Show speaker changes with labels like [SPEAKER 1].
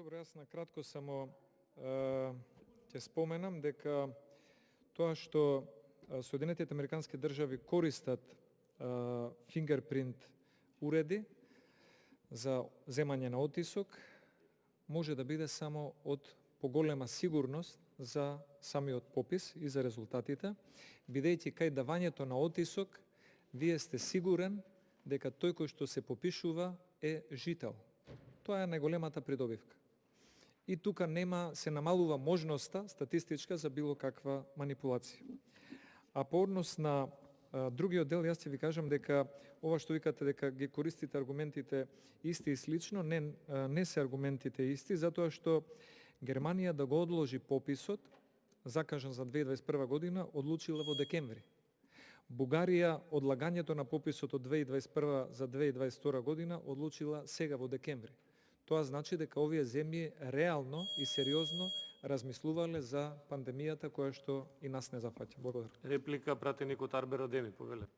[SPEAKER 1] Добро, јас на кратко само ќе споменам дека тоа што Соединетите Американски држави користат фингерпринт уреди за земање на оттисок може да биде само од поголема сигурност за самиот попис и за резултатите, бидејќи кај давањето на оттисок вие сте сигурен дека тој кој што се попишува е жител. Тоа е најголемата придобивка. И тука се намалува можноста статистичка за било каква манипулација. А по однос на другиот дел, јас ќе ви кажам дека ова што викате дека ги користите аргументите исти и слично, не се аргументите исти, затоа што Германија да го одложи пописот, закажан за 2021 година, одлучила во декември. Бугарија одлагањето на пописот од 2021 за 2022 година одлучила сега во декември. Тоа значи дека овие земји реално и сериозно размислувале за пандемијата која што и нас не зафаќа. Благодарам.
[SPEAKER 2] Реплика пратеник од Арбер Адеми, повеле.